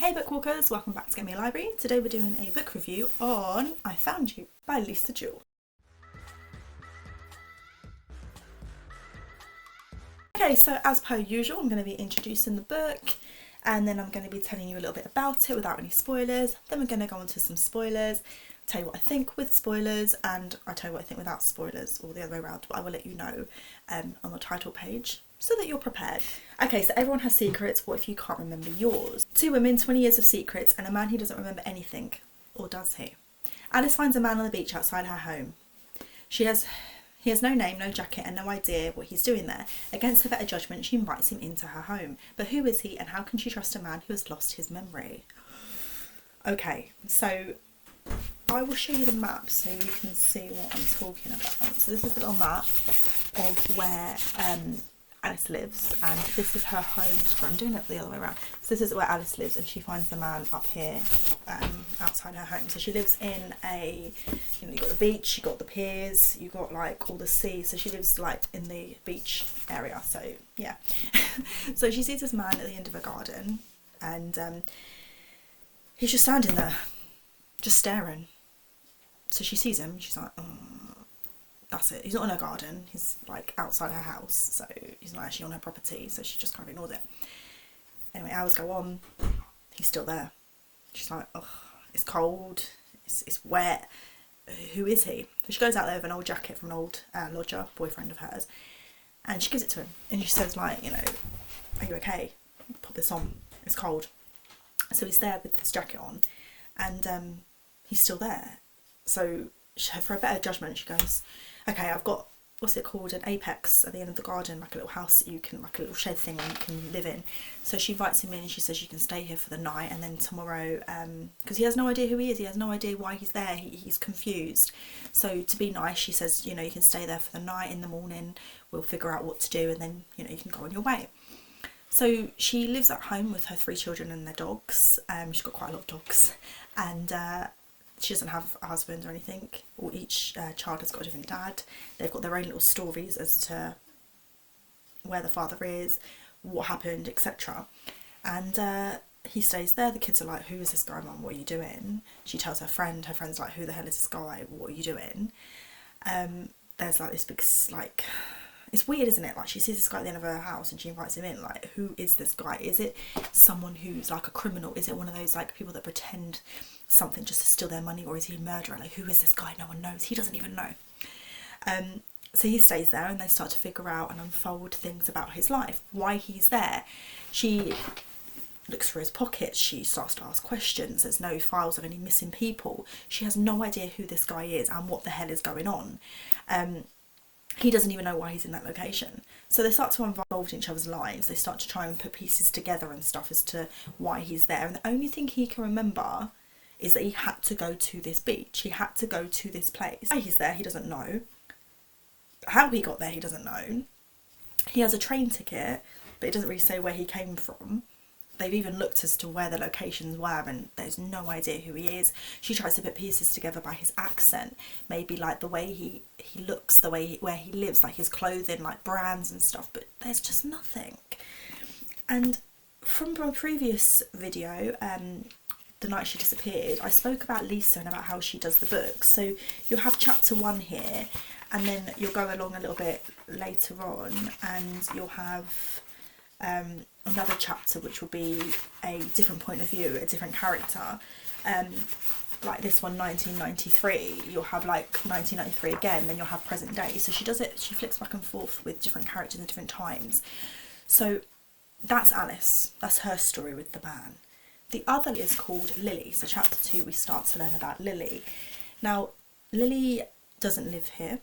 Hey bookwalkers, welcome back to Get Me a Library. Today we're doing a book review on I Found You by Jewell. Okay, so as per usual, I'm going to be introducing the book and then I'm going to be telling you a little bit about it without any spoilers. Then we're going to go on to some spoilers, tell you what I think with spoilers, and I'll tell you what I think without spoilers, or the other way around, but I will let you know on the title page so that you're prepared. Okay, so everyone has secrets. What if you can't remember yours? 2 women, 20 years of secrets, and a man who doesn't remember anything. Or does he? Alice finds a man on the beach outside her home. He has no name, no jacket, and no idea what he's doing there. Against her better judgment, she invites him into her home. But who is he, and how can she trust a man who has lost his memory? Okay, so I will show you the map so you can see what I'm talking about. So this is a little map of where Alice lives, and this is her home. I'm doing it the other way around. So this is where Alice lives, and she finds the man up here outside her home. So she lives in you've got the beach, you've got the piers, you've got like all the sea. So she lives like in the beach area. So yeah. So she sees this man at the end of a garden, and he's just standing there, just staring. So she sees him, she's like, oh, that's it. He's not in her garden, he's like outside her house, so he's not actually on her property, so she just kind of ignores it. Anyway, hours go on, he's still there. She's like, oh, it's cold, it's wet, who is he? So she goes out there with an old jacket from an old lodger, boyfriend of hers, and she gives it to him, and she says like, are you okay? Put this on, it's cold. So he's there with this jacket on, and he's still there. So for a better judgment, she goes, okay, I've got, what's it called, an apex at the end of the garden, like a little house that you can, like a little shed thing that you can live in. So she invites him in and she says you can stay here for the night, and then tomorrow, because he has no idea who he is, he has no idea why he's there, he's confused. So to be nice, she says, you can stay there for the night, in the morning we'll figure out what to do, and then, you can go on your way. So she lives at home with her 3 children and their dogs. She's got quite a lot of dogs, and she doesn't have a husband or anything, or each child has got a different dad. They've got their own little stories as to where the father is, what happened, etc. And he stays there. The kids are like, who is this guy, Mum? What are you doing? She tells her friend's like, who the hell is this guy? What are you doing? There's like this big, like, it's weird, isn't it? Like, she sees this guy at the end of her house and she invites him in. Like, who is this guy? Is it someone who's like a criminal? Is it one of those like people that pretend something just to steal their money, or is he a murderer? Like, who is this guy? No one knows. He doesn't even know. So he stays there, and they start to figure out and unfold things about his life, why he's there. She looks through his pockets, she starts to ask questions. There's no files of any missing people. She has no idea who this guy is and what the hell is going on. He doesn't even know why he's in that location. So they start to involve in each other's lives. They start to try and put pieces together and stuff as to why he's there. And the only thing he can remember is that he had to go to this beach. He had to go to this place. Why he's there, he doesn't know. How he got there, he doesn't know. He has a train ticket, but it doesn't really say where he came from. They've even looked as to where the locations were, and there's no idea who he is. She tries to put pieces together by his accent, maybe like the way he looks, the way where he lives, like his clothing, like brands and stuff, but there's just nothing. And from my previous video, the night she disappeared, I spoke about Lisa and about how she does the books. So you'll have chapter 1 here, and then you'll go along a little bit later on and you'll have another chapter which will be a different point of view, a different character. Like this one, 1993, you'll have like 1993 again, then you'll have present day. So she does it, she flips back and forth with different characters at different times. So that's Alice, that's her story with the man. The other is called Lily. So chapter 2, we start to learn about Lily. Now, Lily doesn't live here.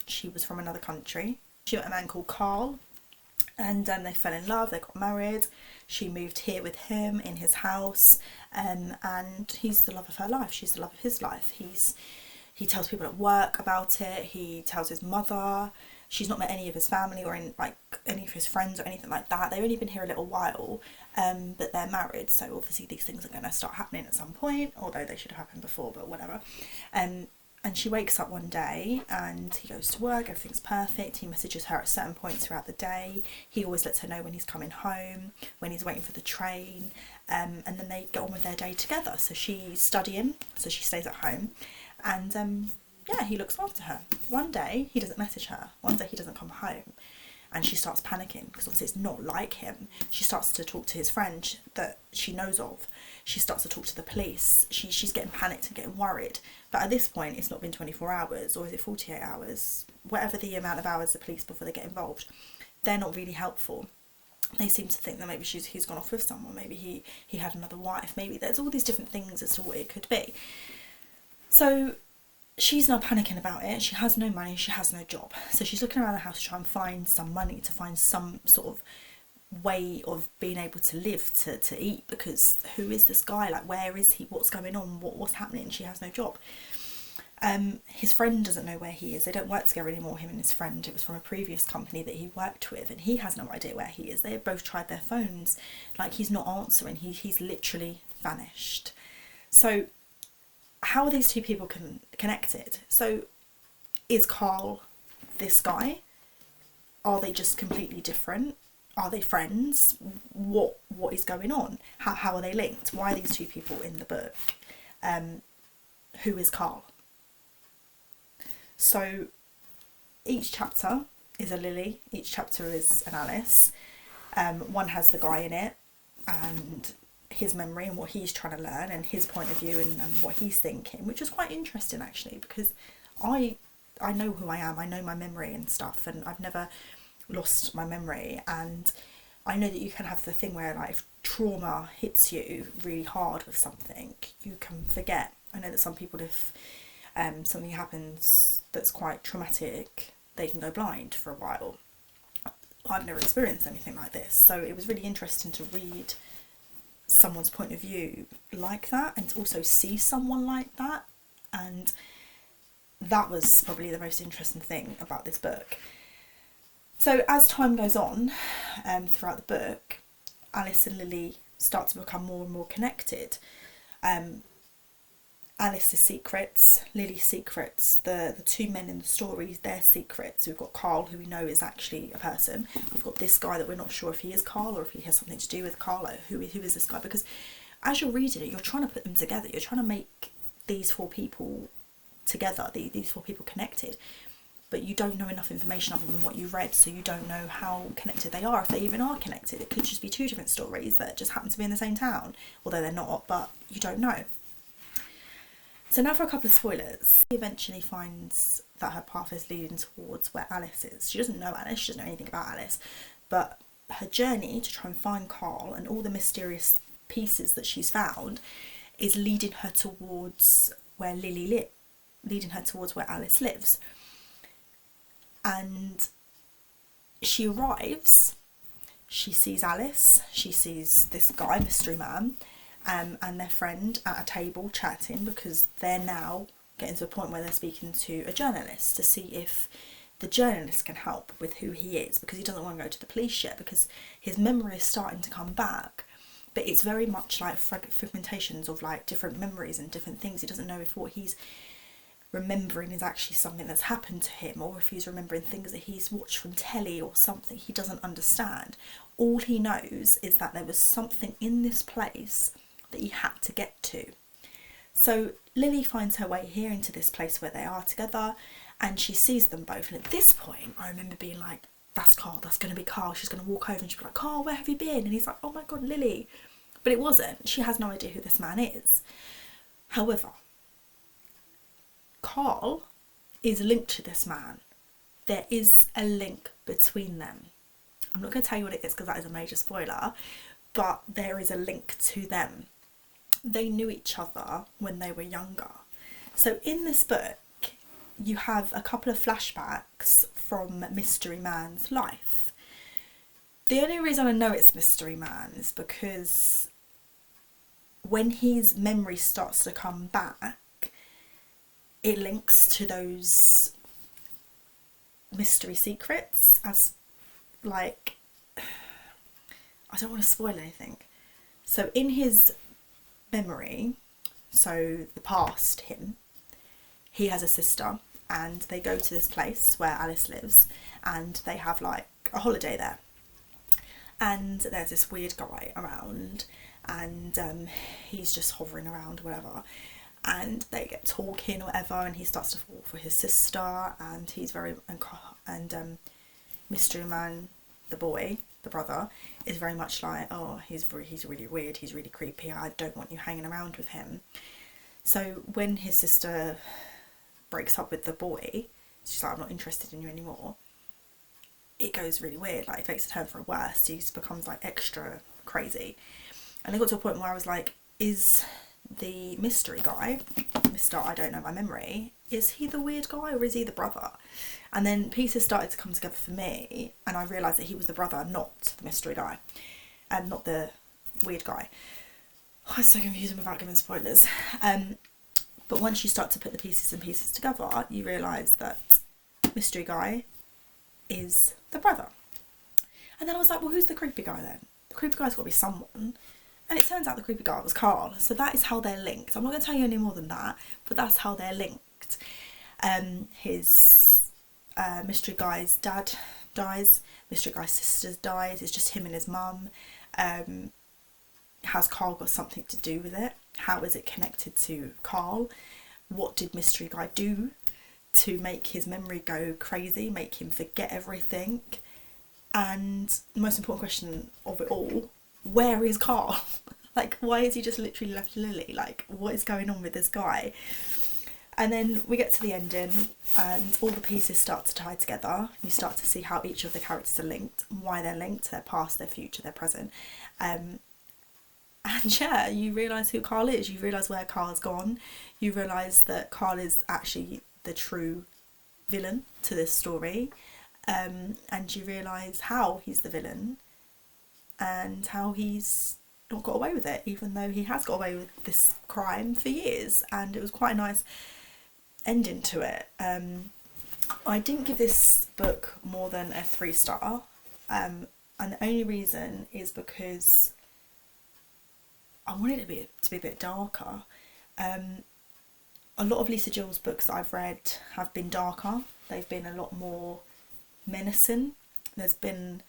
She was from another country. She met a man called Carl, and they fell in love, they got married. She moved here with him in his house, and he's the love of her life. She's the love of his life. He tells people at work about it. He tells his mother. She's not met any of his family or any of his friends or anything like that. They've only been here a little while, but they're married, so obviously these things are going to start happening at some point, although they should have happened before, but whatever. And she wakes up one day and he goes to work, everything's perfect. He messages her at certain points throughout the day. He always lets her know when he's coming home, when he's waiting for the train. and then they get on with their day together. So she's studying, so she stays at home, and yeah, he looks after her. One day he doesn't message her, one day he doesn't come home, and she starts panicking because obviously it's not like him. She starts to talk to his friend that she knows of. She starts to talk to the police. She's getting panicked and getting worried. But at this point, it's not been 24 hours, or is it 48 hours? Whatever the amount of hours the police before they get involved, they're not really helpful. They seem to think that maybe he's gone off with someone. Maybe he had another wife. Maybe there's all these different things as to what it could be. So she's now panicking about it. She has no money, she has no job. So she's looking around the house to try and find some money, to find some sort of way of being able to live, to eat, because who is this guy? Like, where is he? What's going on? What's happening? She has no job. His friend doesn't know where he is. They don't work together anymore, him and his friend. It was from a previous company that he worked with, and he has no idea where he is. They have both tried their phones. Like, he's not answering. He's literally vanished. So how are these two people connected? So is Carl this guy? Are they just completely different? Are they friends? What is going on? How are they linked? Why are these two people in the book? Who is Carl? So each chapter is a Lily, each chapter is an Alice. One has the guy in it and his memory and what he's trying to learn and his point of view and what he's thinking, which is quite interesting actually, because I know who I am, I know my memory and stuff, and I've never lost my memory. And I know that you can have the thing where, like, if trauma hits you really hard with something, you can forget. I know that some people, if something happens that's quite traumatic, they can go blind for a while. I've never experienced anything like this, so it was really interesting to read someone's point of view like that, and to also see someone like that. And that was probably the most interesting thing about this book. So as time goes on, throughout the book, Alice and Lily start to become more and more connected. Alice's secrets, Lily's secrets, the two men in the stories, their secrets. We've got Carl, who we know is actually a person. We've got this guy that we're not sure if he is Carl or if he has something to do with Carl. Who is this guy? Because as you're reading it, you're trying to put them together. You're trying to make these four people together, these four people connected. But you don't know enough information other than what you read, so you don't know how connected they are, if they even are connected. It could just be two different stories that just happen to be in the same town, although they're not, but you don't know. So now for a couple of spoilers. She eventually finds that her path is leading towards where Alice is. She doesn't know Alice, she doesn't know anything about Alice, but her journey to try and find Carl and all the mysterious pieces that she's found is leading her towards where Lily lives, leading her towards where Alice lives. And she arrives, she sees Alice, she sees this guy, mystery man, and their friend at a table chatting, because they're now getting to a point where they're speaking to a journalist to see if the journalist can help with who he is, because he doesn't want to go to the police yet, because his memory is starting to come back, but it's very much like fragmentations of like different memories and different things. He doesn't know if what he's remembering is actually something that's happened to him, or if he's remembering things that he's watched from telly or something. He doesn't understand. All he knows is that there was something in this place that he had to get to. So Lily finds her way here into this place where they are together, and she sees them both, and at this point I remember being like, that's Carl, that's going to be Carl. She's going to walk over and she'll be like, Carl, where have you been? And he's like, oh my god, Lily. But it wasn't. She has no idea who this man is. However, Carl is linked to this man. There is a link between them. I'm not going to tell you what it is because that is a major spoiler, but there is a link to them. They knew each other when they were younger. So in this book, you have a couple of flashbacks from Mystery Man's life. The only reason I know it's Mystery Man is because when his memory starts to come back, it links to those mystery secrets as, like, I don't want to spoil anything. So in his memory, so the past him, he has a sister, and they go to this place where Alice lives, and they have like a holiday there. And there's this weird guy around, and he's just hovering around or whatever, and they get talking or whatever, and he starts to fall for his sister, and he's very, and Mystery Man, the boy, the brother, is very much like, oh, he's really weird, he's really creepy, I don't want you hanging around with him. So when his sister breaks up with the boy, she's like, I'm not interested in you anymore, it goes really weird, like it takes a turn for the worst. He just becomes like extra crazy, and it got to a point where I was like, is the mystery guy, Mr. I don't know my memory, is he the weird guy or is he the brother? And then pieces started to come together for me, and I realised that he was the brother, not the mystery guy, and not the weird guy. Oh, it's so confusing without giving spoilers. But once you start to put the pieces together, you realise that mystery guy is the brother. And then I was like, well, who's the creepy guy then? The creepy guy's got to be someone. And it turns out the creepy guy was Carl. So that is how they're linked. I'm not going to tell you any more than that, but that's how they're linked. His mystery guy's dad dies. Mystery guy's sister dies. It's just him and his mum. Has Carl got something to do with it? How is it connected to Carl? What did mystery guy do to make his memory go crazy, make him forget everything? And the most important question of it all, where is Carl? Like, why is he just literally left Lily? Like, what is going on with this guy? And then we get to the ending, and all the pieces start to tie together. You start to see how each of the characters are linked, why they're linked, their past, their future, their present. And yeah, you realise who Carl is, you realise where Carl's gone, you realise that Carl is actually the true villain to this story, and you realise how he's the villain and how he's not got away with it, even though he has got away with this crime for years. And it was quite a nice ending to it. I didn't give this book more than a 3-star, and the only reason is because I wanted it to be a bit darker. A lot of Lisa Jewell's books that I've read have been darker. They've been a lot more menacing. There's been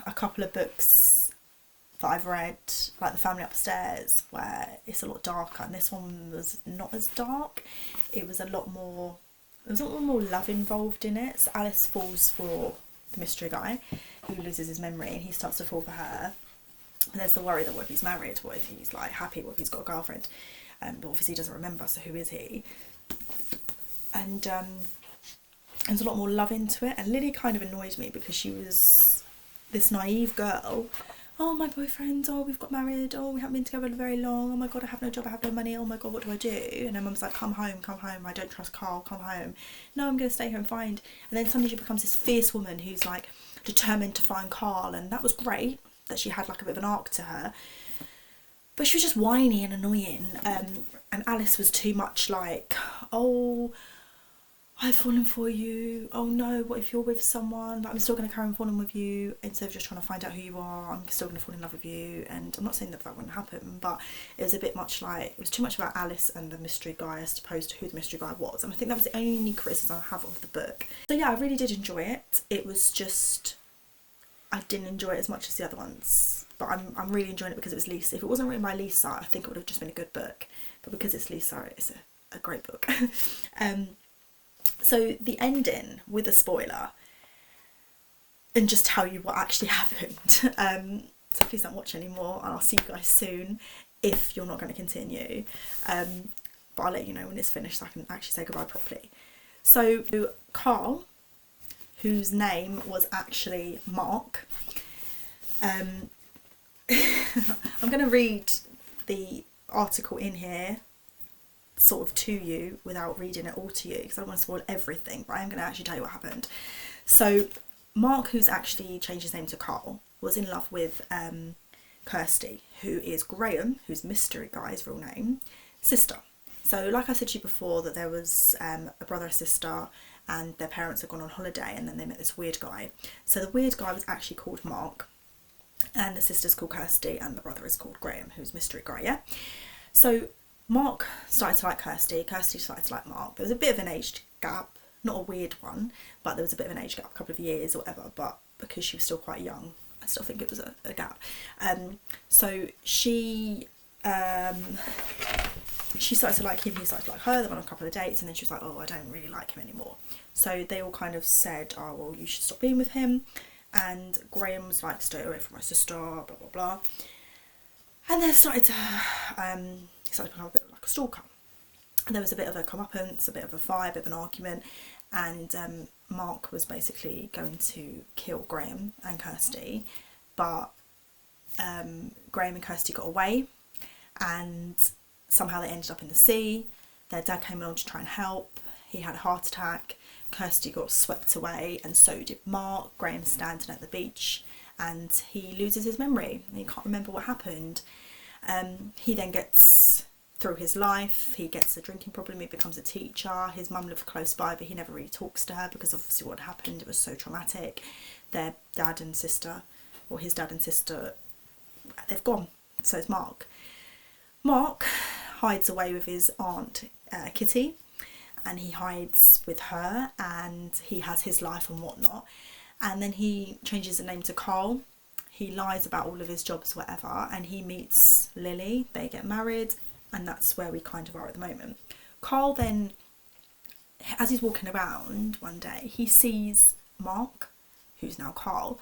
a couple of books that I've read, like The Family Upstairs, where it's a lot darker, and this one was not as dark. It was a lot more love involved in it. So Alice falls for the mystery guy who loses his memory, and he starts to fall for her. And there's the worry that what if he's married, what if he's like happy, what if he's got a girlfriend, but obviously he doesn't remember, so who is he? And there's a lot more love into it, and Lily kind of annoyed me because she was this naive girl. Oh, my boyfriend, oh, we've got married, oh, we haven't been together very long, oh my god, I have no job, I have no money, oh my god, what do I do? And her mum's like, come home, I don't trust Carl, come home. No, I'm going to stay here and find. And then suddenly she becomes this fierce woman who's like determined to find Carl, and that was great that she had like a bit of an arc to her, but she was just whiny and annoying. And Alice was too much like, oh, I've fallen for you, oh no, what if you're with someone, but I'm still going to carry on falling with you, instead of just trying to find out who you are, I'm still going to fall in love with you. And I'm not saying that wouldn't happen, but it was a bit much like, it was too much about Alice and the mystery guy as opposed to who the mystery guy was. And I think that was the only criticism I have of the book. So yeah, I really did enjoy it. It was just, I didn't enjoy it as much as the other ones, but I'm really enjoying it because it was Lisa. If it wasn't written by Lisa, I think it would have just been a good book, but because it's Lisa, it's a great book. So the ending with a spoiler and just tell you what actually happened. So please don't watch anymore, and I'll see you guys soon if you're not going to continue. But I'll let you know when it's finished so I can actually say goodbye properly. So Carl, whose name was actually Mark, I'm going to read the article in here sort of to you without reading it all to you because I don't want to spoil everything, but I'm going to actually tell you what happened. So Mark, who's actually changed his name to Carl, was in love with Kirsty, who is Graham, who's mystery guy's real name, sister. So like I said to you before, that there was a brother and sister, and their parents had gone on holiday, and then they met this weird guy. So the weird guy was actually called Mark, and the sister's called Kirsty, and the brother is called Graham, who's mystery guy, yeah? So Mark started to like Kirsty, Kirsty started to like Mark. There was a bit of an age gap, not a weird one, but there was a bit of an age gap, a couple of years or whatever, but because she was still quite young, I still think it was a gap. So she started to like him, he started to like her, they went on a couple of dates, and then she was like, oh, I don't really like him anymore. So they all kind of said, oh, well, you should stop being with him. And Graham was like, stay away from my sister, blah, blah, blah. And they started to, he started to become a bit like a stalker. And there was a bit of a comeuppance, a bit of a fight, a bit of an argument. And Mark was basically going to kill Graham and Kirsty. But Graham and Kirsty got away. And somehow they ended up in the sea. Their dad came along to try and help. He had a heart attack. Kirsty got swept away, and so did Mark. Graham's standing at the beach and he loses his memory. He can't remember what happened. He then gets through his life. He gets a drinking problem. He becomes a teacher. His mum lives close by, but he never really talks to her because obviously what happened, it was so traumatic. Their dad and sister, or his dad and sister, they've gone. So is Mark. Mark hides away with his aunt Kitty, and he hides with her, and he has his life and whatnot. And then he changes the name to Carl. He lies about all of his jobs, whatever, and he meets Lily. They get married, and that's where we kind of are at the moment. Carl then, as he's walking around one day, he sees Mark, who's now Carl,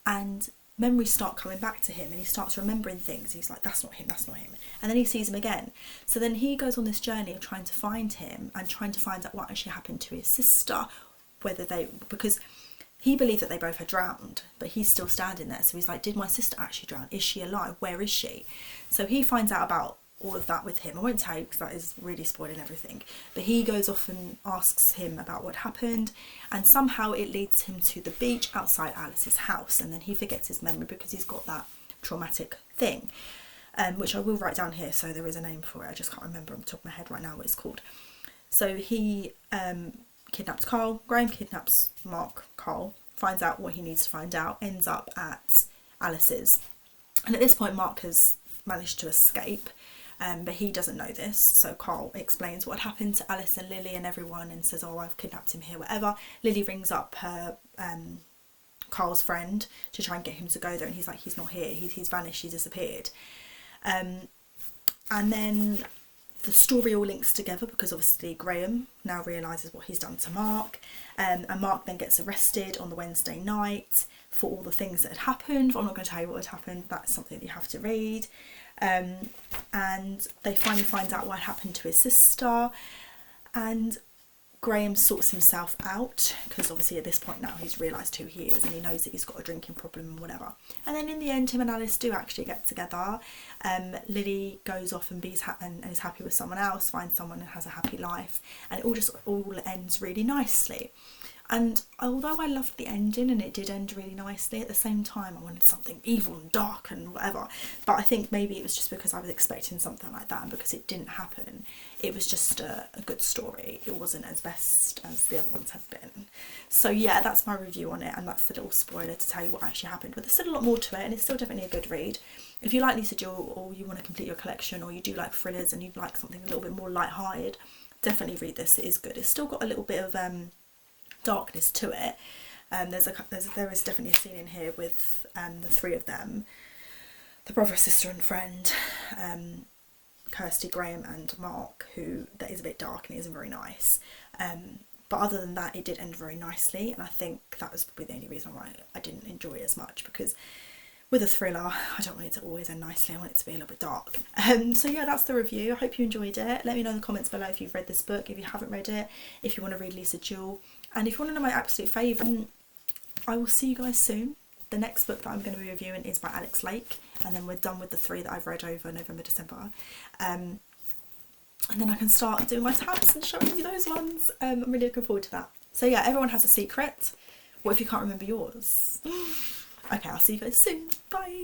and memories start coming back to him, and he starts remembering things. He's like, that's not him, that's not him. And then he sees him again. So then he goes on this journey of trying to find him and trying to find out what actually happened to his sister, because he believed that they both had drowned, but he's still standing there. So he's like, did my sister actually drown? Is she alive? Where is she? So he finds out about all of that with him. I won't tell you because that is really spoiling everything. But he goes off and asks him about what happened, and somehow it leads him to the beach outside Alice's house, and then he forgets his memory because he's got that traumatic thing, which I will write down here, so there is a name for it. I just can't remember on the top of my head right now what it's called. So he kidnaps Carl. Graham kidnaps Mark. Carl finds out what he needs to find out, ends up at Alice's, and at this point Mark has managed to escape. But he doesn't know this, so Carl explains what happened to Alice and Lily and everyone and says, oh, I've kidnapped him here, whatever. Lily rings up her Carl's friend to try and get him to go there, and he's like, he's not here, he's vanished, he's disappeared. And then the story all links together because obviously Graham now realises what he's done to Mark, and Mark then gets arrested on the Wednesday night for all the things that had happened. I'm not going to tell you what had happened, that's something that you have to read. And they finally find out what happened to his sister, and Graham sorts himself out because obviously at this point now he's realised who he is and he knows that he's got a drinking problem and whatever. And then in the end him and Alice do actually get together. Lily goes off and is happy with someone else, finds someone and has a happy life, and it all ends really nicely. And although I loved the ending and it did end really nicely, at the same time I wanted something evil and dark and whatever. But I think maybe it was just because I was expecting something like that, and because it didn't happen, it was just a good story. It wasn't as best as the other ones have been. So yeah, that's my review on it, and that's the little spoiler to tell you what actually happened. But there's still a lot more to it, and it's still definitely a good read. If you like Lisa Jewell, or you want to complete your collection, or you do like thrillers and you'd like something a little bit more light-hearted, definitely read this. It is good. It's still got a little bit of darkness to it. There is definitely a scene in here with the three of them, the brother, sister and friend, Kirsty, Graham and Mark, who that is a bit dark and it isn't very nice. But other than that, it did end very nicely, and I think that was probably the only reason why I didn't enjoy it as much, because with a thriller, I don't want it to always end nicely, I want it to be a little bit dark. So yeah, that's the review. I hope you enjoyed it. Let me know in the comments below if you've read this book, if you haven't read it, if you want to read Lisa Jewell, and if you want to know my absolute favourite. I will see you guys soon. The next book that I'm going to be reviewing is by Alex Lake, and then we're done with the 3 that I've read over November, December. And then I can start doing my tabs and showing you those ones. I'm really looking forward to that. So yeah, everyone has a secret. What if you can't remember yours? Okay, I'll see you guys soon. Bye.